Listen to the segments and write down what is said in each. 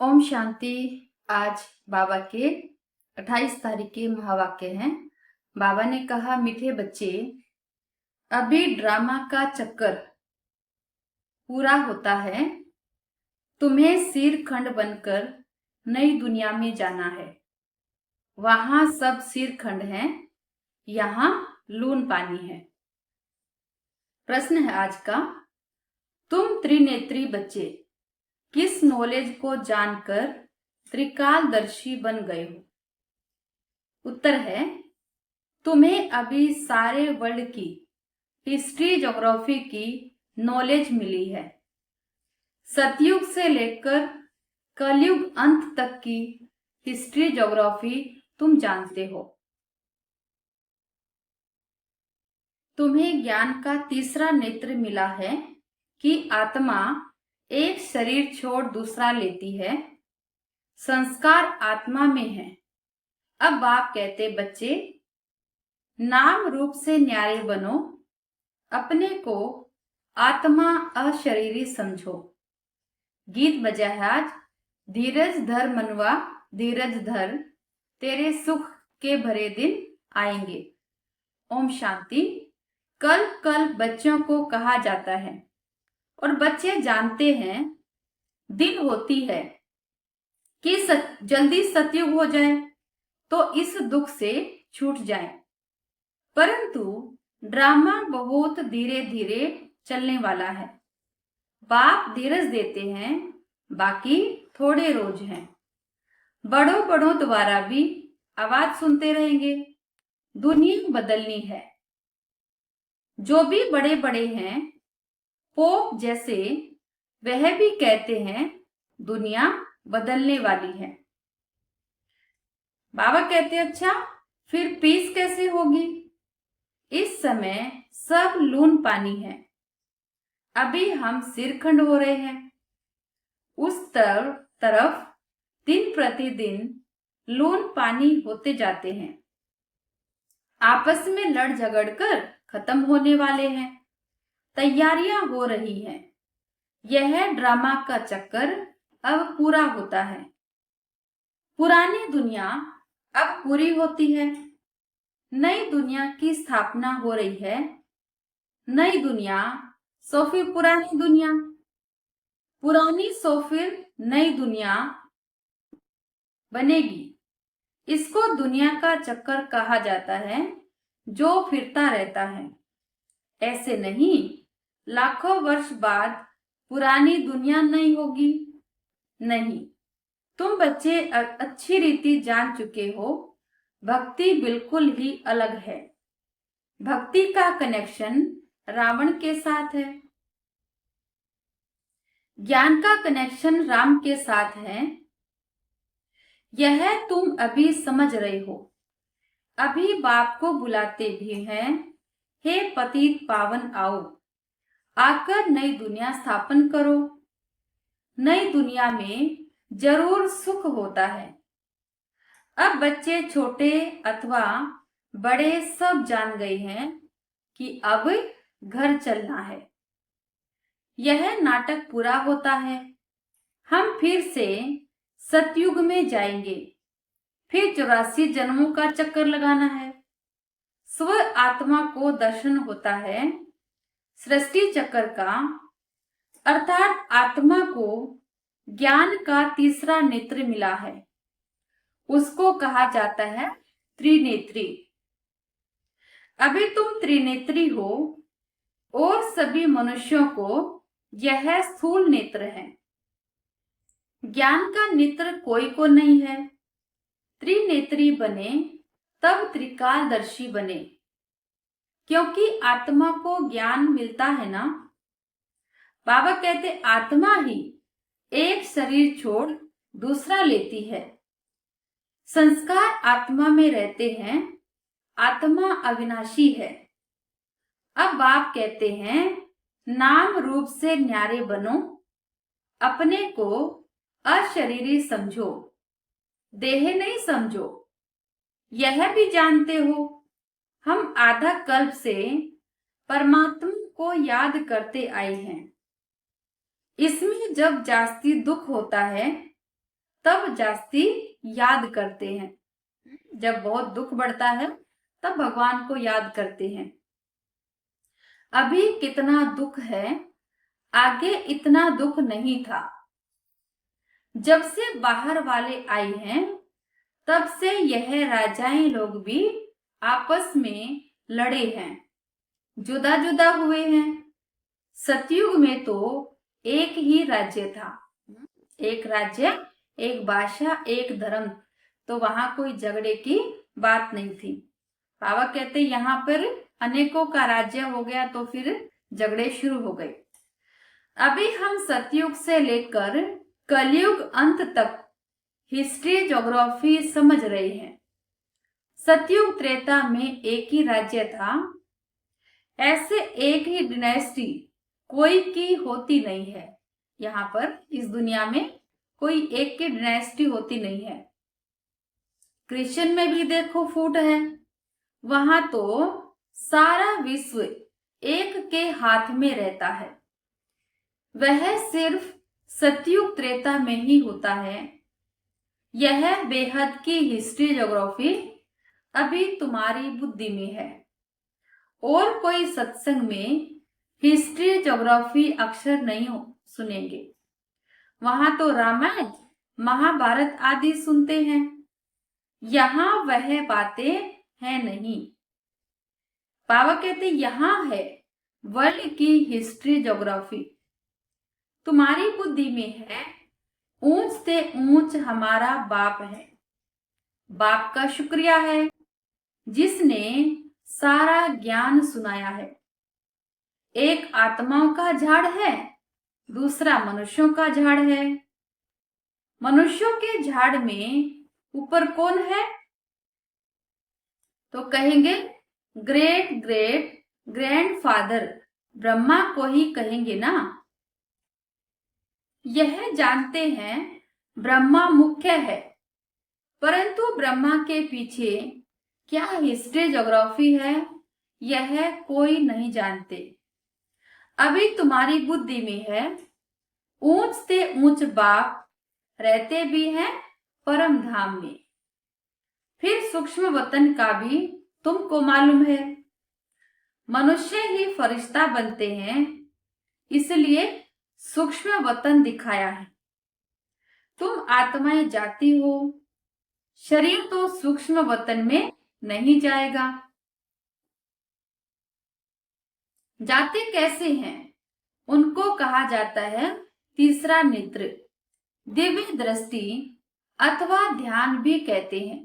ओम शांति। आज बाबा के 28 तारीख के महावाक्य हैं। बाबा ने कहा, मीठे बच्चे, अभी ड्रामा का चक्कर पूरा होता है। तुम्हें सिर खंड बनकर नई दुनिया में जाना है। वहां सब सिर खंड हैं, यहाँ लून पानी है। प्रश्न है आज का, तुम त्रिनेत्री बच्चे किस नॉलेज को जानकर त्रिकालदर्शी बन गए हो? उत्तर है, तुम्हें अभी सारे वर्ल्ड की हिस्ट्री ज्योग्राफी की नॉलेज मिली है। सतयुग से लेकर कलयुग अंत तक की हिस्ट्री ज्योग्राफी तुम जानते हो। तुम्हें ज्ञान का तीसरा नेत्र मिला है कि आत्मा एक शरीर छोड़ दूसरा लेती है। संस्कार आत्मा में है। अब बाप कहते, बच्चे, नाम रूप से न्यारे बनो, अपने को आत्मा अशरीरी समझो। गीत बजा है आज, धीरज धर मनवा धीरज धर, तेरे सुख के भरे दिन आएंगे। ओम शांति। कल कल बच्चों को कहा जाता है और बच्चे जानते हैं, दिन होती है कि जल्दी सतयुग हो जाए तो इस दुख से छूट जाए। परंतु ड्रामा बहुत धीरे धीरे चलने वाला है। बाप धीरज देते हैं, बाकी थोड़े रोज हैं। बड़ों बड़ों द्वारा भी आवाज सुनते रहेंगे। दुनिया बदलनी है। जो भी बड़े बड़े हैं, पोप जैसे, वह भी कहते हैं दुनिया बदलने वाली है। बाबा कहते, अच्छा फिर पीस कैसे होगी? इस समय सब लून पानी है। अभी हम सिरखंड हो रहे हैं। उस तरफ दिन प्रतिदिन लून पानी होते जाते हैं। आपस में लड़ झगड़ कर खत्म होने वाले हैं। तैयारियां हो रही हैं। यह ड्रामा का चक्कर अब पूरा होता है। पुरानी दुनिया अब पूरी होती है। नई दुनिया की स्थापना हो रही है। नई दुनिया सो फिर पुरानी दुनिया, पुरानी सो फिर नई दुनिया बनेगी। इसको दुनिया का चक्कर कहा जाता है, जो फिरता रहता है। ऐसे नहीं, लाखों वर्ष बाद पुरानी दुनिया नहीं होगी। नहीं, तुम बच्चे अच्छी रीति जान चुके हो, भक्ति बिल्कुल ही अलग है। भक्ति का कनेक्शन रावण के साथ है। ज्ञान का कनेक्शन राम के साथ है। यह तुम अभी समझ रहे हो। अभी बाप को बुलाते भी हैं, हे पतित पावन आओ, आकर नई दुनिया स्थापन करो। नई दुनिया में जरूर सुख होता है। अब बच्चे छोटे अथवा बड़े सब जान गए हैं कि अब घर चलना है। यह नाटक पूरा होता है। हम फिर से सतयुग में जाएंगे। फिर 84 जन्मों का चक्कर लगाना है। स्व आत्मा को दर्शन होता है सृष्टि चक्र का, अर्थात आत्मा को ज्ञान का तीसरा नेत्र मिला है। उसको कहा जाता है त्रिनेत्री। अभी तुम त्रिनेत्री हो और सभी मनुष्यों को यह स्थूल नेत्र है। ज्ञान का नेत्र कोई को नहीं है। त्रिनेत्री बने तब त्रिकालदर्शी बने, क्योंकि आत्मा को ज्ञान मिलता है ना। बाबा कहते, आत्मा ही एक शरीर छोड़ दूसरा लेती है। संस्कार आत्मा में रहते हैं। आत्मा अविनाशी है। अब बाप कहते हैं, नाम रूप से न्यारे बनो, अपने को अशरीरी समझो, देह नहीं समझो। यह भी जानते हो, हम आधा कल्प से परमात्मा को याद करते आए हैं। इसमें जब जास्ती दुख होता है तब जास्ती याद करते हैं। जब बहुत दुख बढ़ता है तब भगवान को याद करते हैं। अभी कितना दुख है, आगे इतना दुख नहीं था। जब से बाहर वाले आए हैं तब से यह राजाएं लोग भी आपस में लड़े हैं, जुदा जुदा हुए हैं। सतयुग में तो एक ही राज्य था, एक राज्य, एक भाषा, एक धर्म, तो वहां कोई झगड़े की बात नहीं थी। बाबा कहते यहाँ पर अनेकों का राज्य हो गया तो फिर झगड़े शुरू हो गए। अभी हम सतयुग से लेकर कलयुग अंत तक हिस्ट्री ज्योग्राफी समझ रहे हैं। सतयुग त्रेता में एक ही राज्य था। ऐसे एक ही डिनेस्टी कोई की होती नहीं है। यहाँ पर इस दुनिया में कोई एक की डिनेस्टी होती नहीं है। क्रिश्चियन में भी देखो फूट है, वहां तो सारा विश्व एक के हाथ में रहता है। वह सिर्फ सतयुग त्रेता में ही होता है। यह बेहद की हिस्ट्री ज्योग्राफी अभी तुम्हारी बुद्धि में है। और कोई सत्संग में हिस्ट्री ज्योग्राफी अक्षर नहीं सुनेंगे। वहां तो रामायण, महाभारत आदि सुनते हैं। यहाँ वह बातें हैं नहीं। बाबा कहते यहाँ है वर्ल्ड की हिस्ट्री ज्योग्राफी। तुम्हारी बुद्धि में है ऊंच से ऊंच हमारा बाप है। बाप का शुक्रिया है जिसने सारा ज्ञान सुनाया है। एक आत्माओं का झाड़ है, दूसरा मनुष्यों का झाड़ है। मनुष्यों के झाड़ में ऊपर कौन है? तो कहेंगे ग्रेट ग्रेट ग्रैंडफादर ब्रह्मा को ही कहेंगे ना। यह जानते हैं ब्रह्मा मुख्य है, परंतु ब्रह्मा के पीछे क्या हिस्ट्री ज्योग्राफी है यह कोई नहीं जानते। अभी तुम्हारी बुद्धि में है ऊंच से ऊंच बाप रहते भी हैं परम धाम में। फिर सूक्ष्म वतन का भी तुमको मालूम है। मनुष्य ही फरिश्ता बनते हैं, इसलिए सूक्ष्म वतन दिखाया है। तुम आत्माएं जाती हो, शरीर तो सूक्ष्म वतन में नहीं जाएगा। जाते कैसे हैं? उनको कहा जाता है तीसरा नेत्र, दिव्य दृष्टि अथवा ध्यान भी कहते हैं।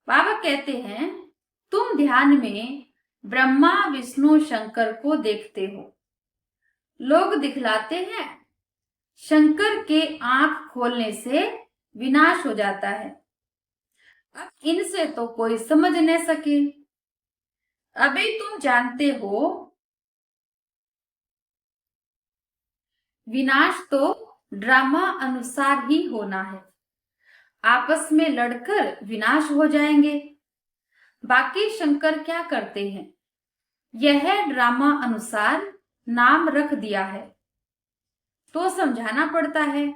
बाबा कहते हैं तुम ध्यान में ब्रह्मा विष्णु शंकर को देखते हो। लोग दिखलाते हैं शंकर के आंख खोलने से विनाश हो जाता है। अब इनसे तो कोई समझ न सके। अभी तुम जानते हो विनाश तो ड्रामा अनुसार ही होना है। आपस में लड़कर विनाश हो जाएंगे। बाकी शंकर क्या करते हैं? यह ड्रामा अनुसार नाम रख दिया है तो समझाना पड़ता है।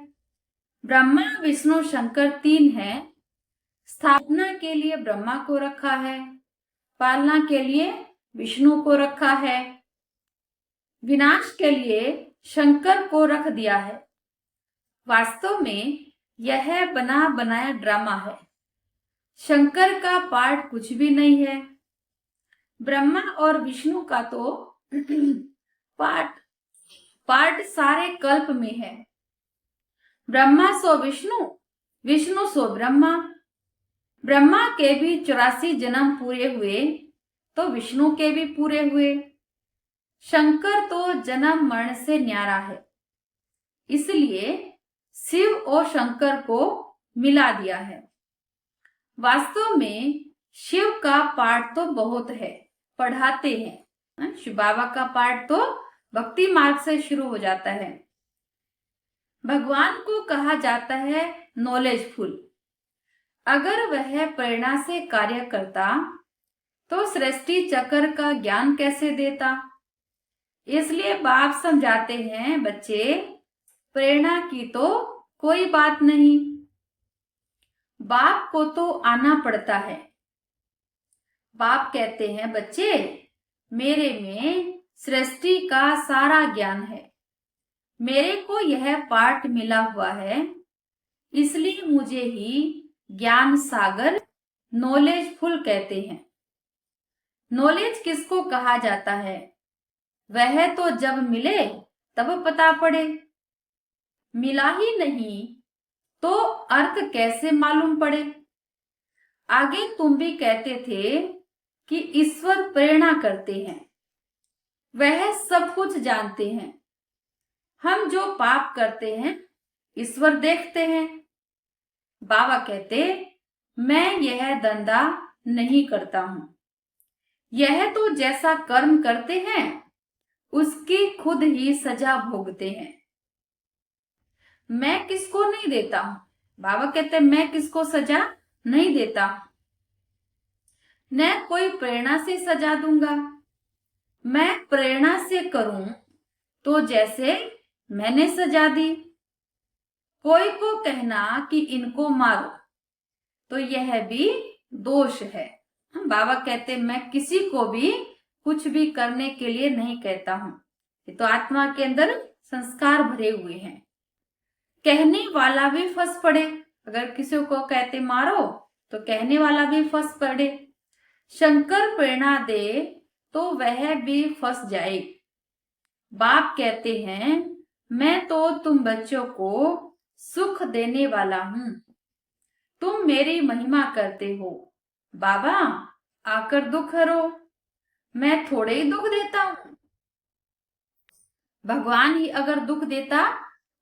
ब्रह्मा विष्णु शंकर तीन है। स्थापना के लिए ब्रह्मा को रखा है, पालना के लिए विष्णु को रखा है, विनाश के लिए शंकर को रख दिया है। वास्तव में यह बना बनाया ड्रामा है। शंकर का पार्ट कुछ भी नहीं है। ब्रह्मा और विष्णु का तो पार्ट सारे कल्प में है। ब्रह्मा सो विष्णु, विष्णु सो ब्रह्मा। ब्रह्मा के भी 84 जन्म पूरे हुए तो विष्णु के भी पूरे हुए। शंकर तो जन्म मरण से न्यारा है, इसलिए शिव और शंकर को मिला दिया है। वास्तव में शिव का पाठ तो बहुत है, पढ़ाते हैं। शिव बाबा का पाठ तो भक्ति मार्ग से शुरू हो जाता है। भगवान को कहा जाता है नॉलेजफुल। अगर वह प्रेरणा से कार्य करता तो सृष्टि चक्र का ज्ञान कैसे देता? इसलिए बाप समझाते हैं बच्चे, प्रेरणा की तो कोई बात नहीं, बाप को तो आना पड़ता है। बाप कहते हैं, बच्चे, मेरे में सृष्टि का सारा ज्ञान है। मेरे को यह पाठ मिला हुआ है, इसलिए मुझे ही ज्ञान सागर, नॉलेजफुल कहते हैं। नॉलेज किसको कहा जाता है? वह तो जब मिले तब पता पड़े। मिला ही नहीं तो अर्थ कैसे मालूम पड़े? आगे तुम भी कहते थे कि ईश्वर प्रेरणा करते हैं, वह सब कुछ जानते हैं। हम जो पाप करते हैं ईश्वर देखते हैं। बाबा कहते, मैं यह धंधा नहीं करता हूं। यह तो जैसा कर्म करते हैं उसकी खुद ही सजा भोगते हैं। मैं किसको नहीं देता हूं। बाबा कहते, मैं किसको सजा नहीं देता, न कोई प्रेरणा से सजा दूंगा। मैं प्रेरणा से करूं तो जैसे मैंने सजा दी। कोई को कहना कि इनको मारो तो यह भी दोष है। बाबा कहते, मैं किसी को भी कुछ भी करने के लिए नहीं कहता हूं। ये तो आत्मा के अंदर संस्कार भरे हुए हैं। कहने वाला भी फंस पड़े। अगर किसी को कहते मारो तो कहने वाला भी फंस पड़े। शंकर प्रेरणा दे तो वह भी फंस जाए। बाप कहते हैं, मैं तो तुम बच्चों को सुख देने वाला हूं। तुम मेरी महिमा करते हो। बाबा आकर दुख हरो। मैं थोड़े ही दुख देता हूं। भगवान ही अगर दुख देता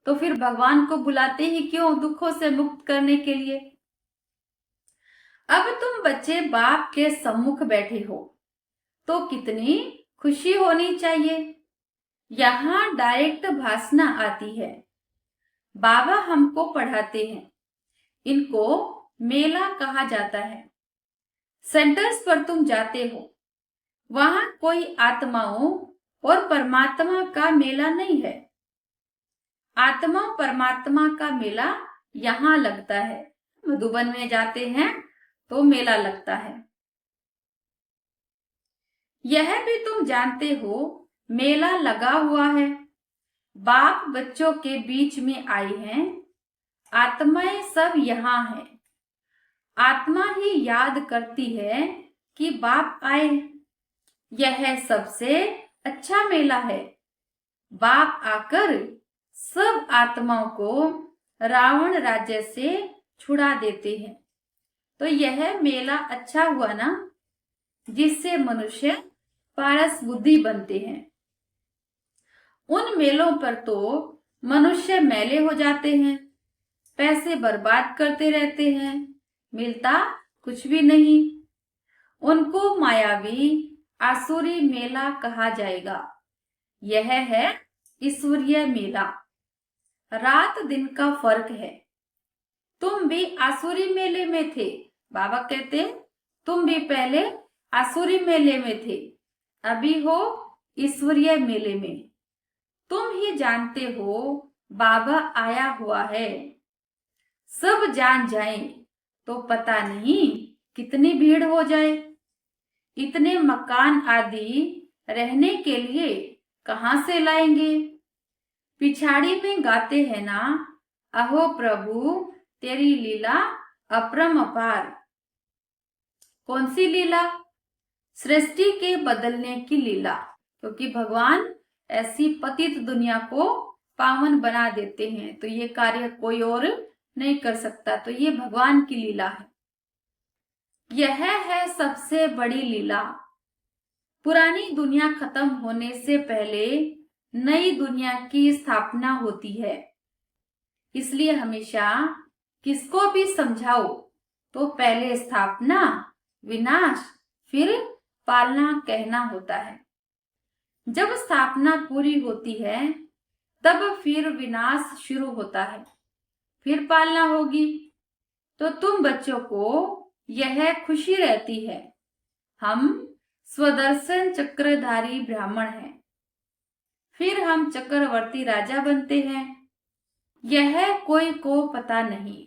तो फिर भगवान को बुलाते ही क्यों दुखों से मुक्त करने के लिए? अब तुम बच्चे बाप के सम्मुख बैठे हो तो कितनी खुशी होनी चाहिए। यहाँ डायरेक्ट भाषणा आती है। बाबा हमको पढ़ाते हैं। इनको मेला कहा जाता है। सेंटर्स पर तुम जाते हो, वहां कोई आत्माओं और परमात्मा का मेला नहीं है। आत्मा परमात्मा का मेला यहाँ लगता है। मधुबन में जाते हैं तो मेला लगता है। यह भी तुम जानते हो मेला लगा हुआ है। बाप बच्चों के बीच में आई हैं। आत्माएं सब यहाँ हैं। आत्मा ही याद करती है कि बाप आए। यह सबसे अच्छा मेला है। बाप आकर सब आत्माओं को रावण राज्य से छुड़ा देते हैं। तो यह मेला अच्छा हुआ ना, जिससे मनुष्य पारस बुद्धि बनते हैं। उन मेलों पर तो मनुष्य मैले हो जाते हैं, पैसे बर्बाद करते रहते हैं, मिलता कुछ भी नहीं। उनको मायावी आसुरी मेला कहा जाएगा। यह है ईश्वरीय मेला। रात दिन का फर्क है। तुम भी आसुरी मेले में थे। बाबा कहते, तुम भी पहले आसुरी मेले में थे, अभी हो ईश्वरीय मेले में। तुम ही जानते हो बाबा आया हुआ है। सब जान जाएं तो पता नहीं कितनी भीड़ हो जाए। इतने मकान आदि रहने के लिए कहां से लाएंगे? पिछाड़ी में गाते हैं ना, अहो प्रभु तेरी लीला अपरम अपार। कौन सी लीला? सृष्टि के बदलने की लीला। क्योंकि भगवान ऐसी पतित दुनिया को पावन बना देते हैं, तो ये कार्य कोई और नहीं कर सकता। तो ये भगवान की लीला है। यह है सबसे बड़ी लीला। पुरानी दुनिया खत्म होने से पहले नई दुनिया की स्थापना होती है। इसलिए हमेशा किसको भी समझाओ तो पहले स्थापना, विनाश, फिर पालना कहना होता है। जब स्थापना पूरी होती है तब फिर विनाश शुरू होता है, फिर पालना होगी। तो तुम बच्चों को यह खुशी रहती है, हम स्वदर्शन चक्रधारी ब्राह्मण हैं, फिर हम चक्रवर्ती राजा बनते हैं। यह कोई को पता नहीं।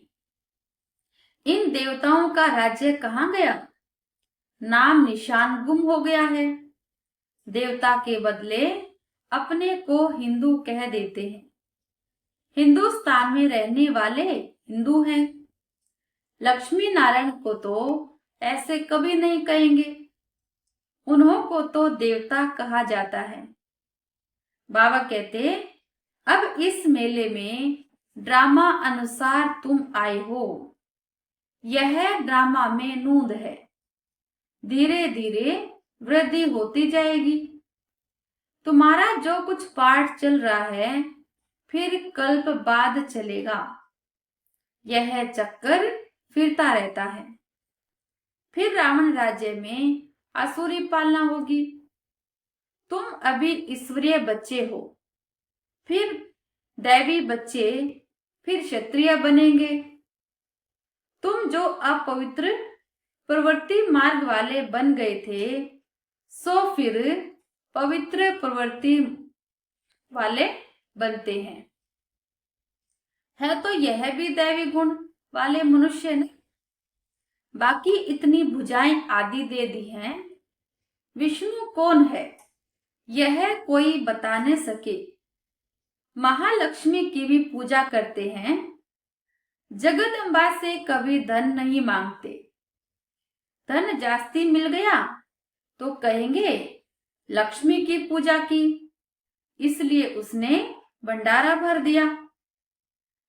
इन देवताओं का राज्य कहाँ गया? नाम निशान गुम हो गया है। देवता के बदले अपने को हिंदू कह देते हैं। हिंदुस्तान में रहने वाले हिंदू हैं। लक्ष्मी नारायण को तो ऐसे कभी नहीं कहेंगे। उन्हों को तो देवता कहा जाता है। बाबा कहते, अब इस मेले में ड्रामा अनुसार तुम आए हो। यह ड्रामा में नूंद है। धीरे धीरे वृद्धि होती जाएगी। तुम्हारा जो कुछ पाठ चल रहा है फिर कल्प बाद चलेगा। यह चक्कर फिरता रहता है। फिर रावण राज्य में असुरी पालना होगी। तुम अभी ईश्वरीय बच्चे हो, फिर दैवी बच्चे, फिर क्षत्रिय बनेंगे। तुम जो अपवित्र प्रवृत्ति मार्ग वाले बन गए थे, सो फिर पवित्र प्रवृत्ति वाले बनते हैं। है तो यह भी दैवी गुण वाले मनुष्य ने। बाकी इतनी भुजाएं आदि दे दी हैं। विष्णु कौन है यह कोई बता न सके। महालक्ष्मी की भी पूजा करते हैं। जगदम्बा से कभी धन नहीं मांगते। धन जास्ती मिल गया तो कहेंगे लक्ष्मी की पूजा की, इसलिए उसने भंडारा भर दिया।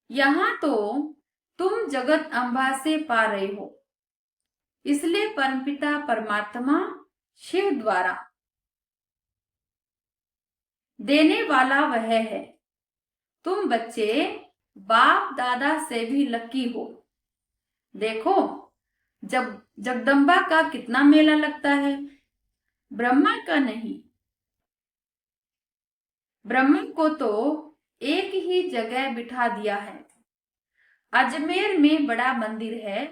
यहाँ तो तुम जगत अम्बा से पा रहे हो, इसलिए परमपिता परमात्मा शिव द्वारा देने वाला वह है। तुम बच्चे बाप दादा से भी लकी हो। देखो जब जगदम्बा का कितना मेला लगता है, ब्रह्मा का नहीं। ब्रह्मा को तो एक ही जगह बिठा दिया है। अजमेर में बड़ा मंदिर है।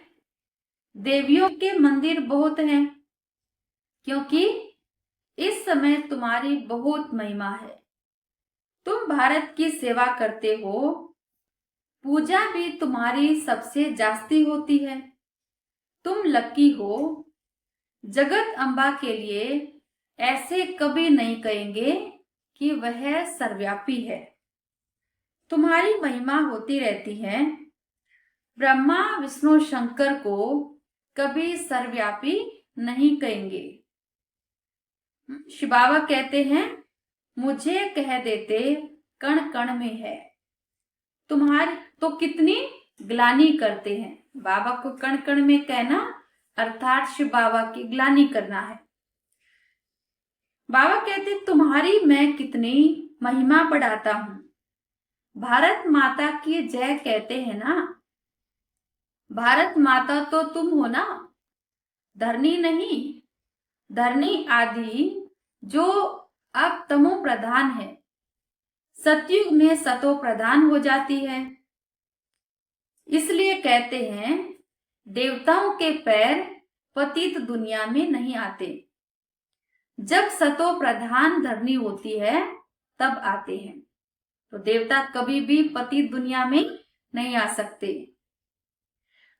देवियों के मंदिर बहुत हैं, क्योंकि इस समय तुम्हारी बहुत महिमा है। तुम भारत की सेवा करते हो। पूजा भी तुम्हारी सबसे जास्ती होती है। तुम लकी हो। जगत अम्बा के लिए ऐसे कभी नहीं कहेंगे कि वह सर्वव्यापी है। तुम्हारी महिमा होती रहती है। ब्रह्मा विष्णु शंकर को कभी सर्वव्यापी नहीं कहेंगे। शिव बाबा कहते हैं, मुझे कह देते कण कण में है। तुम्हारी तो कितनी ग्लानी करते हैं। बाबा को कण कण में कहना अर्थात शिव बाबा की ग्लानी करना है। बाबा कहते तुम्हारी मैं कितनी महिमा बढ़ाता हूं। भारत माता की जय कहते हैं ना। भारत माता तो तुम हो ना, धरनी नहीं। धरनी आदि जो अब तमो प्रधान है, सतयुग में सतो प्रधान हो जाती है। इसलिए कहते हैं देवताओं के पैर पतित दुनिया में नहीं आते। जब सतो प्रधान धरनी होती है तब आते हैं। तो देवता कभी भी पतित दुनिया में नहीं आ सकते।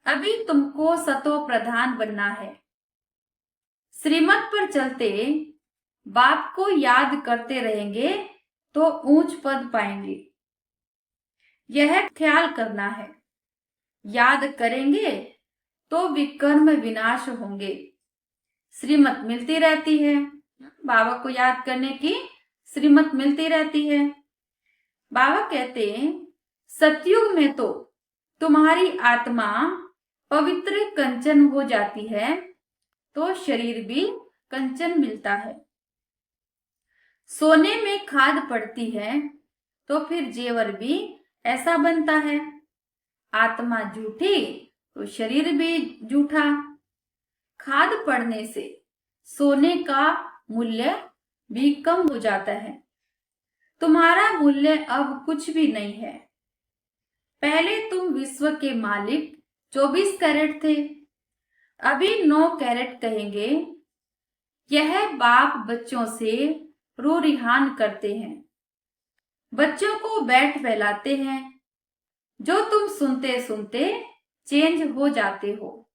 अभी तुमको सतो प्रधान बनना है। श्रीमत पर चलते बाप को याद करते रहेंगे तो ऊंच पद पाएंगे। यह ख्याल करना है। याद करेंगे तो विकर्म विनाश होंगे। श्रीमत मिलती रहती है। बाबा को याद करने की श्रीमत मिलती रहती है। बाबा कहते हैं सतयुग में तो तुम्हारी आत्मा पवित्र कंचन हो जाती है, तो शरीर भी कंचन मिलता है। सोने में खाद पड़ती है तो फिर जेवर भी ऐसा बनता है। आत्मा झूठी तो शरीर भी झूठा। खाद पड़ने से सोने का मूल्य भी कम हो जाता है। तुम्हारा मूल्य अब कुछ भी नहीं है। पहले तुम विश्व के मालिक 24 कैरेट थे, अभी 9 कैरेट कहेंगे। यह बाप बच्चों से रो रिहान करते हैं। बच्चों को बैठ फैलाते हैं। जो तुम सुनते सुनते चेंज हो जाते हो,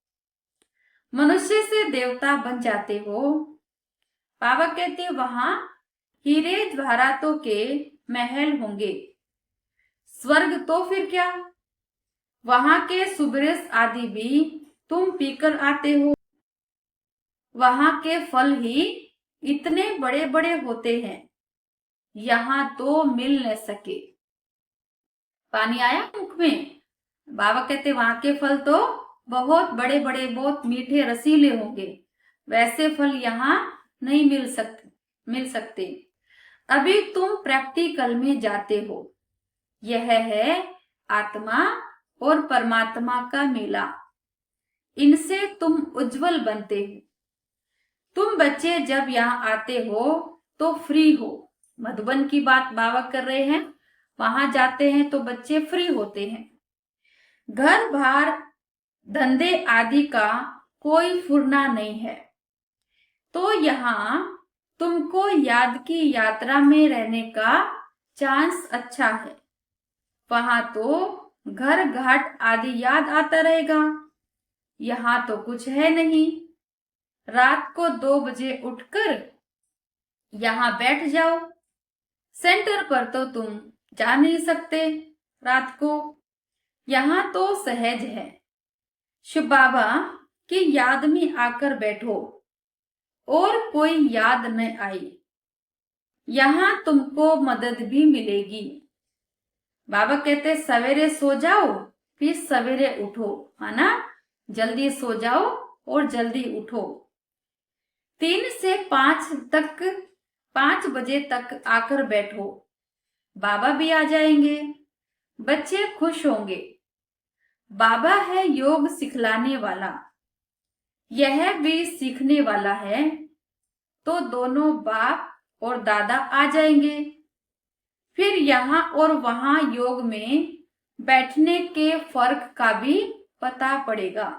मनुष्य से देवता बन जाते हो। बाबा कहते वहां हीरे जवाहरातों के महल होंगे। स्वर्ग तो फिर क्या, वहां के सुबरेस आदि भी तुम पीकर आते हो। वहां के फल ही इतने बड़े बड़े होते हैं, यहाँ तो मिल न सके। पानी आया मुख में। बाबा कहते वहां के फल तो बहुत बड़े बड़े, बहुत मीठे रसीले होंगे, वैसे फल यहाँ नहीं मिल सकते। अभी तुम प्रैक्टिकल में जाते हो। यह है आत्मा और परमात्मा का मेला। इनसे तुम उज्जवल बनते हो। तुम बच्चे जब यहाँ आते हो तो फ्री हो। मधुबन की बात बाबा कर रहे हैं। वहां जाते हैं तो बच्चे फ्री होते हैं। घर बार धंधे आदि का कोई फुरना नहीं है। तो यहाँ तुमको याद की यात्रा में रहने का चांस अच्छा है। वहां तो घर घाट आदि याद आता रहेगा। यहाँ तो कुछ है नहीं। रात को 2 बजे उठकर यहाँ बैठ जाओ। सेंटर पर तो तुम जा नहीं सकते रात को। यहाँ तो सहज है। शिव बाबा की याद में आकर बैठो और कोई याद न आई। यहाँ तुमको मदद भी मिलेगी। बाबा कहते सवेरे सो जाओ फिर सवेरे उठो, है ना। जल्दी सो जाओ और जल्दी उठो। 3 से 5 बजे तक आकर बैठो। बाबा भी आ जाएंगे। बच्चे खुश होंगे। बाबा है योग सिखलाने वाला, यह भी सीखने वाला है। तो दोनों बाप और दादा आ जाएंगे। फिर यहाँ और वहां योग में बैठने के फर्क का भी पता पड़ेगा।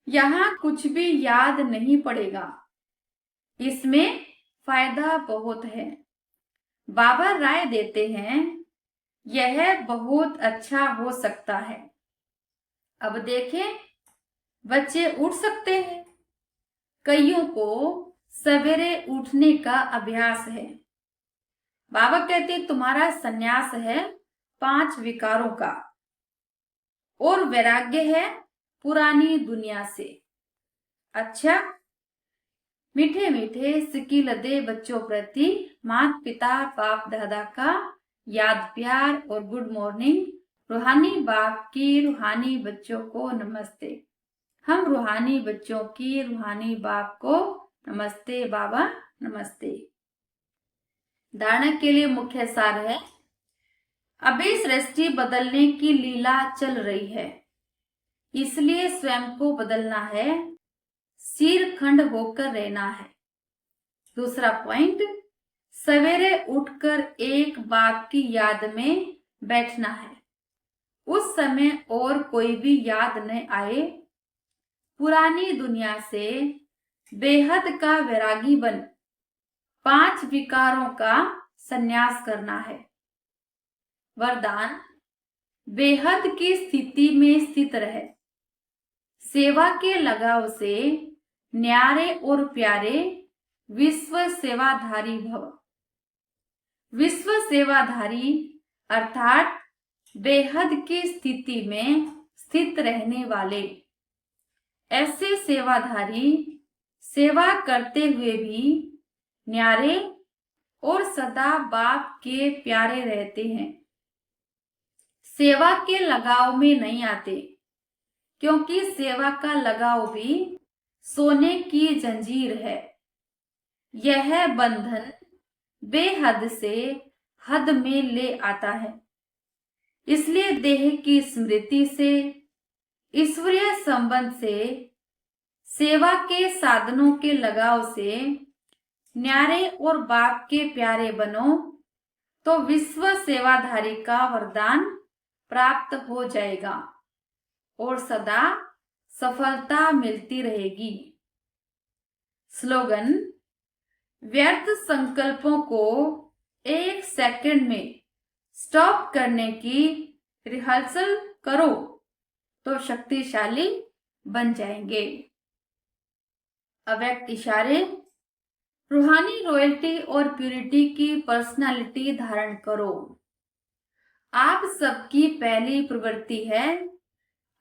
यहाँ कुछ भी याद नहीं पड़ेगा। इसमें फायदा बहुत है। बाबा राय देते हैं यह बहुत अच्छा हो सकता है। अब देखें, बच्चे उठ सकते हैं। कईयों को सवेरे उठने का अभ्यास है। बाबा कहते तुम्हारा संन्यास है 5 विकारों का और वैराग्य है पुरानी दुनिया से। अच्छा, मीठे मीठे सिक्की लदे बच्चों प्रति माता पिता बाप दादा का याद प्यार और गुड मॉर्निंग। रूहानी बाप की रूहानी बच्चों को नमस्ते। हम रूहानी बच्चों की रूहानी बाप को नमस्ते। बाबा नमस्ते। धारणा के लिए मुख्य सार है, अभी सृष्टि बदलने की लीला चल रही है, इसलिए स्वयं को बदलना है, सिर खंड होकर रहना है। दूसरा पॉइंट, सवेरे उठकर एक बाप की याद में बैठना है। उस समय और कोई भी याद न आए। पुरानी दुनिया से बेहद का वैरागी बन 5 विकारों का संन्यास करना है। वरदान, बेहद की स्थिति में स्थित रहे। सेवा के लगाव से न्यारे और प्यारे विश्व सेवाधारी भव। विश्व सेवाधारी अर्थात बेहद की स्थिति में स्थित रहने वाले। ऐसे सेवाधारी सेवा करते हुए भी न्यारे और सदा बाप के प्यारे रहते हैं। सेवा के लगाव में नहीं आते, क्योंकि सेवा का लगाव भी सोने की जंजीर है। यह बंधन बेहद से हद में ले आता है। इसलिए देह की स्मृति से, ईश्वरीय संबंध से, सेवा के साधनों के लगाव से न्यारे और बाप के प्यारे बनो तो विश्व सेवाधारी का वरदान प्राप्त हो जाएगा और सदा सफलता मिलती रहेगी। स्लोगन, व्यर्थ संकल्पों को 1 सेकंड में स्टॉप करने की रिहर्सल करो तो शक्तिशाली बन जाएंगे। अव्यक्त इशारे, रूहानी रॉयल्टी और प्यूरिटी की पर्सनालिटी धारण करो। आप सबकी पहली प्रवृत्ति है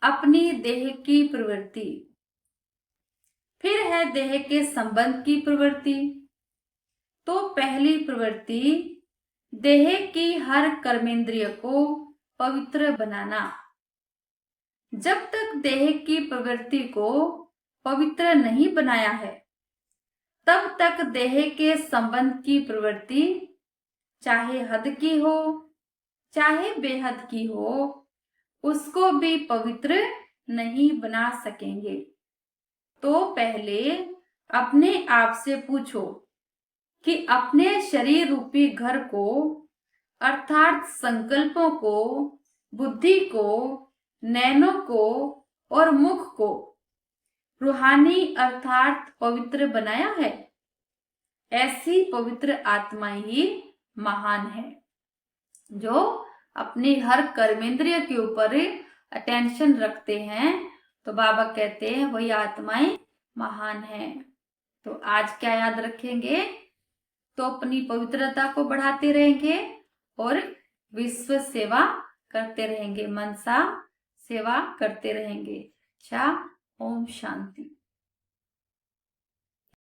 अपनी देह की प्रवृत्ति, फिर है देह के संबंध की प्रवृत्ति। तो पहली प्रवृत्ति देह की हर कर्मेंद्रिय को पवित्र बनाना। जब तक देह की प्रवृत्ति को पवित्र नहीं बनाया है, तब तक देह के संबंध की प्रवृत्ति चाहे हद की हो चाहे बेहद की हो, उसको भी पवित्र नहीं बना सकेंगे। तो पहले अपने आप से पूछो कि अपने शरीर रूपी घर को, अर्थात संकल्पों को, बुद्धि को, नैनों को और मुख को रूहानी अर्थात पवित्र बनाया है। ऐसी पवित्र आत्माएं ही महान है, जो अपनी हर कर्मेंद्रिय के ऊपर अटेंशन रखते हैं। तो बाबा कहते हैं वही आत्माएं महान हैं। तो आज क्या याद रखेंगे? तो अपनी पवित्रता को बढ़ाते रहेंगे और विश्व सेवा करते रहेंगे, मनसा सेवा करते रहेंगे। अच्छा, ओम शांति।